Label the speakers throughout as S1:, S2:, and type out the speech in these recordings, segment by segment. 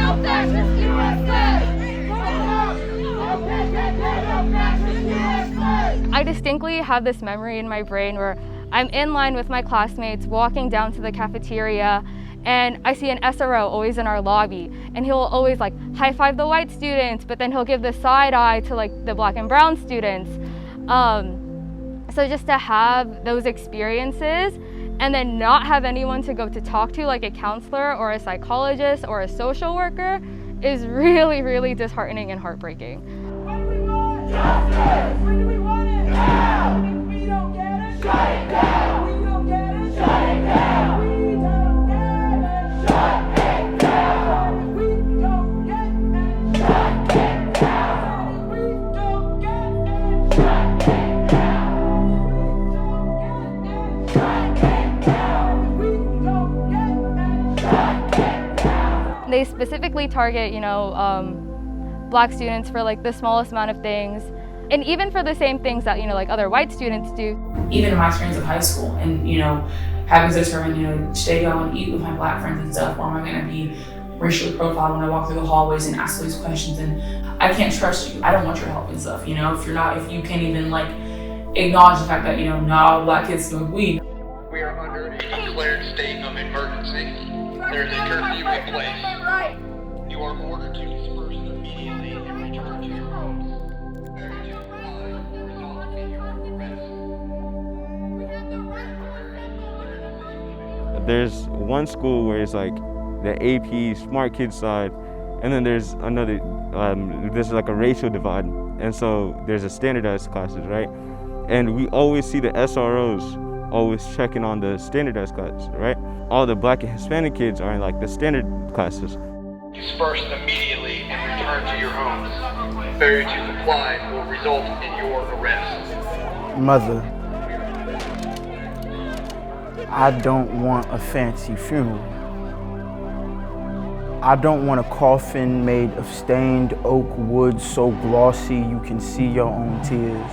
S1: No fascist USA! I distinctly have this memory in my brain where I'm in line with my classmates walking down to the cafeteria, and I see an SRO always in our lobby, and he'll always like high five the white students, but then he'll give the side eye to like the black and brown students. So just to have those experiences and then not have anyone to go to talk to, like a counselor or a psychologist or a social worker, is really, really disheartening and heartbreaking.
S2: When do we want justice? When do we want it? Now! If we don't get it, shut it down! We don't get it, shut it down! We don't get it, shut it down! We don't get it, shut it down! We don't get it, shut it down! We don't get it, shut it down! We don't get it, shut it down!
S1: They specifically target, Black students for like the smallest amount of things, and even for the same things that like other white students do.
S3: Even in my experience of high school, and having to determine, should I go and eat with my Black friends and stuff, or am I going to be racially profiled when I walk through the hallways and ask these questions? And I can't trust you. I don't want your help and stuff. If you can't even acknowledge the fact that no, Black kids smoke weed.
S4: We are under a declared state of emergency. There is a curfew in place. You are ordered to disperse immediately and return to your homes. There is a fine result in your arrest.
S5: There's one school where it's like the AP smart kids side, and then there's another, there's like a racial divide. And so there's a standardized classes, right? And we always see the SROs always checking on the standardized classes, right? All the Black and Hispanic kids are in like the standard classes.
S4: Disperse immediately and return to your homes. Failure to comply will result in your arrest.
S6: Mother, I don't want a fancy funeral. I don't want a coffin made of stained oak wood so glossy you can see your own tears.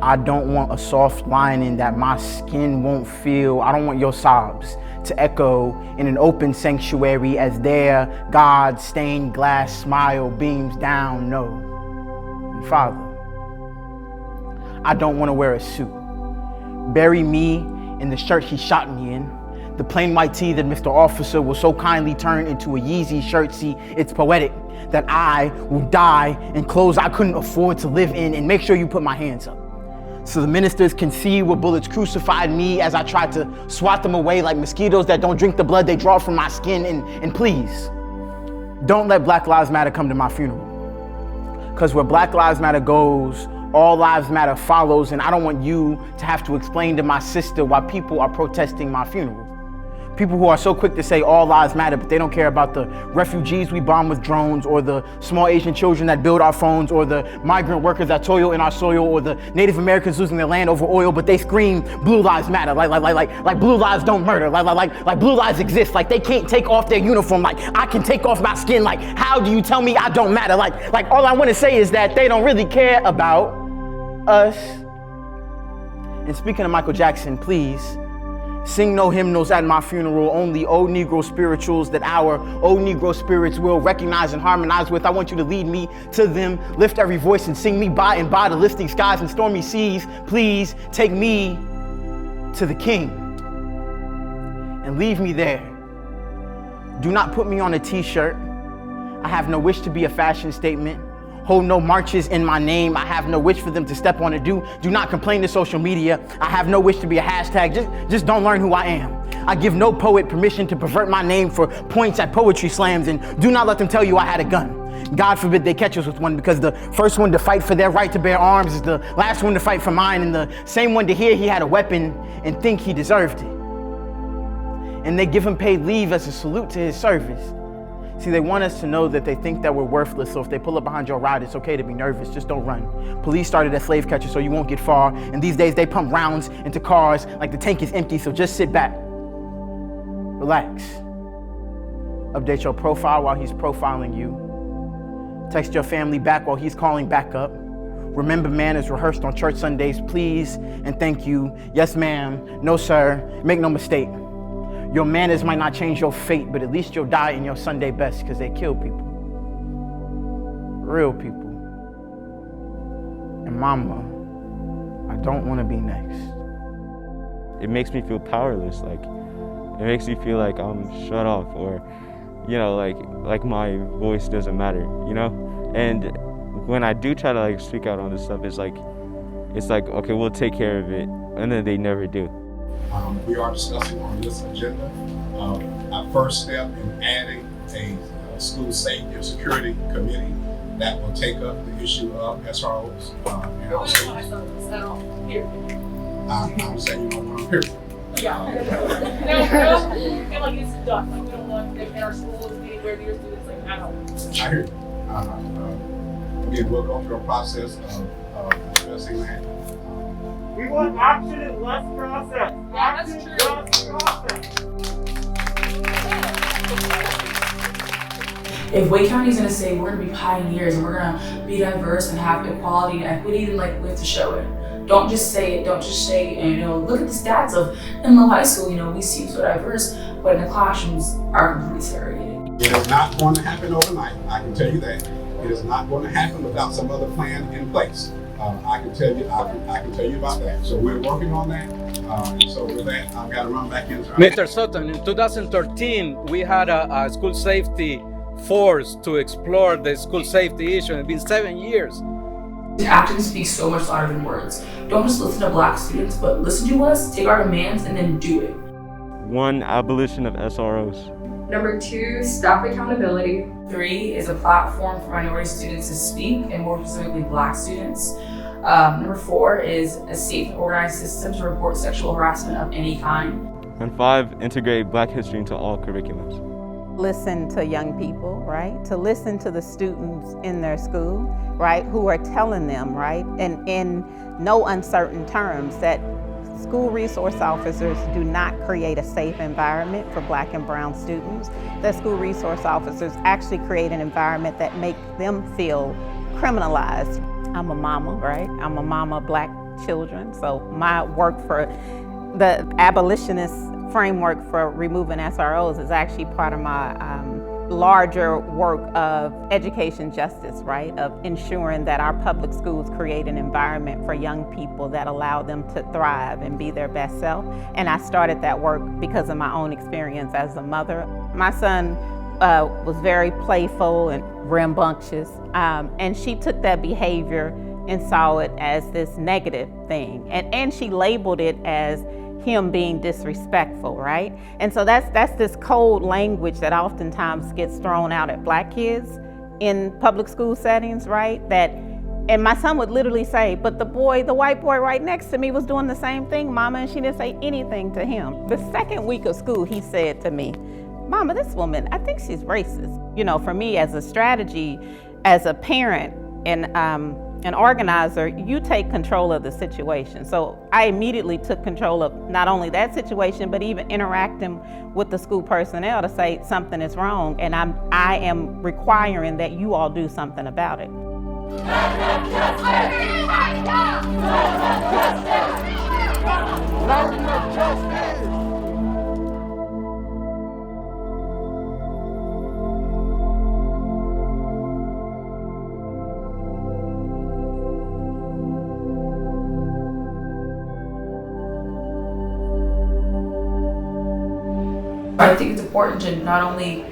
S6: I don't want a soft lining that my skin won't feel. I don't want your sobs to echo in an open sanctuary as their God's stained glass smile beams down. No. And Father, I don't want to wear a suit. Bury me in the shirt he shot me in, the plain white tee that Mr. Officer will so kindly turn into a Yeezy shirt. See, it's poetic that I will die in clothes I couldn't afford to live in, and make sure you put my hands up so the ministers can see where bullets crucified me as I tried to swat them away like mosquitoes that don't drink the blood they draw from my skin. And please, don't let Black Lives Matter come to my funeral. Because where Black Lives Matter goes, all lives matter follows, and I don't want you to have to explain to my sister why people are protesting my funeral. People who are so quick to say all lives matter, but they don't care about the refugees we bomb with drones, or the small Asian children that build our phones, or the migrant workers that toil in our soil, or the Native Americans losing their land over oil, but they scream blue lives matter, like blue lives don't murder, like blue lives exist, like they can't take off their uniform, like I can take off my skin, like how do you tell me I don't matter? Like all I want to say is that they don't really care about us. And speaking of Michael Jackson, please, sing no hymnals at my funeral, only old Negro spirituals that our old Negro spirits will recognize and harmonize with. I want you to lead me to them, lift every voice and sing me by and by the lifting skies and stormy seas. Please take me to the King and leave me there. Do not put me on a t-shirt. I have no wish to be a fashion statement. Hold no marches in my name. I have no wish for them to step on it. Do not complain to social media. I have no wish to be a hashtag. Just don't learn who I am. I give no poet permission to pervert my name for points at poetry slams, and do not let them tell you I had a gun. God forbid they catch us with one, because the first one to fight for their right to bear arms is the last one to fight for mine, and the same one to hear he had a weapon and think he deserved it. And they give him paid leave as a salute to his service. See, they want us to know that they think that we're worthless, so if they pull up behind your ride, it's okay to be nervous, just don't run. Police started as slave catchers, so you won't get far, and these days they pump rounds into cars like the tank is empty, so just sit back, relax. Update your profile while he's profiling you. Text your family back while he's calling back up. Remember, man is rehearsed on church Sundays, please and thank you. Yes, ma'am. No, sir. Make no mistake. Your manners might not change your fate, but at least you'll die in your Sunday best because they kill people. Real people. And mama, I don't want to be next.
S5: It makes me feel powerless. Like, it makes me feel like I'm shut off, or, you know, like my voice doesn't matter, you know? And when I do try to like speak out on this stuff, it's like, okay, we'll take care of it. And then they never do.
S7: We are discussing on this agenda our first step in adding a school safety and security committee that will take up the issue of SROs and also. I'm saying, you know what I'm here.
S2: Yeah. Like it's done. Like we don't want them in our schools anywhere near students like at all.
S7: I hear you. Again, we'll go through a process of discussing that.
S8: We want action and less process.
S2: Yeah, that's true.
S8: Less process.
S3: If Wake County is going to say we're going to be pioneers and we're going to be diverse and have equality and equity, then like we have to show it. Don't just say it. Don't just say, you know, look at the stats of Menlo High School. You know, we seem so diverse, but in the classrooms are completely segregated.
S7: It is not going to happen overnight. I can tell you that. It is not going to happen without some other plan in place. I can tell you about that. So we're working on that. So with that, I've got to run back into
S9: Mr. Sutton, in 2013, we had a school safety force to explore the school safety issue. It's been 7 years.
S3: Actions speak so much louder than words. Don't just listen to Black students, but listen to us, take our demands, and then do it.
S5: 1, abolition of SROs.
S1: Number 2, staff accountability.
S3: 3 is a platform for minority students to speak, and more specifically Black students. Number 4 is a safe and organized system to report sexual harassment of any kind.
S5: And 5, integrate Black history into all curriculums.
S10: Listen to young people, right? To listen to the students in their school, right? Who are telling them, right? And in no uncertain terms that school resource officers do not create a safe environment for Black and brown students. That school resource officers actually create an environment that makes them feel criminalized. I'm a mama, right? I'm a mama of Black children. So my work for the abolitionist framework for removing SROs is actually part of my larger work of education justice, right? Of ensuring that our public schools create an environment for young people that allow them to thrive and be their best self. And I started that work because of my own experience as a mother. My son was very playful and rambunctious, and she took that behavior and saw it as this negative thing. And she labeled it as him being disrespectful, right? And so that's this cold language that oftentimes gets thrown out at Black kids in public school settings, right? And my son would literally say, but the white boy right next to me was doing the same thing, Mama, and she didn't say anything to him. The second week of school, he said to me, Mama, this woman, I think she's racist. You know, for me as a strategy, as a parent and an organizer, you take control of the situation. So I immediately took control of not only that situation, but even interacting with the school personnel to say something is wrong, and I am requiring that you all do something about it.
S3: I think it's important to not only,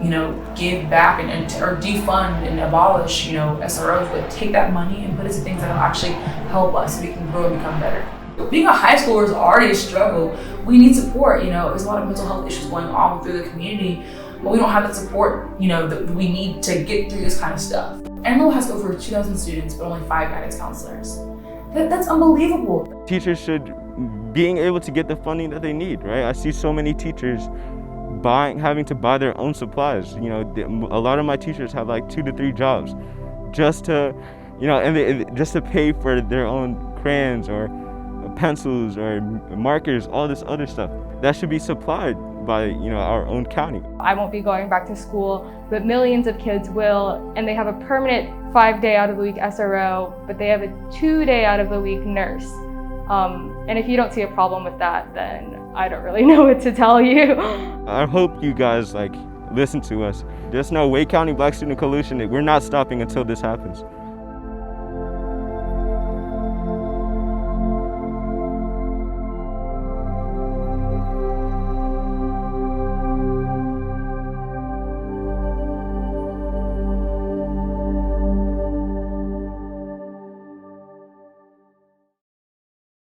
S3: you know, give back or defund and abolish, you know, SROs, but take that money and put it to things that will actually help us so we can grow and become better. Being a high schooler is already a struggle. We need support, you know, there's a lot of mental health issues going on through the community, but we don't have the support, you know, that we need to get through this kind of stuff. Menlo has over 2,000 students, but only 5 guidance counselors. That's unbelievable.
S5: Teachers should being able to get the funding that they need, right? I see so many teachers having to buy their own supplies. You know, a lot of my teachers have like 2 to 3 jobs just to, you know, and just to pay for their own crayons or pencils or markers, all this other stuff. That should be supplied by, you know, our own county.
S1: I won't be going back to school, but millions of kids will, and they have a permanent 5-day out of the week SRO, but they have a 2-day out of the week nurse. And if you don't see a problem with that, then I don't really know what to tell you.
S5: I hope you guys listen to us. Just know Wake County Black Student Coalition, we're not stopping until this happens.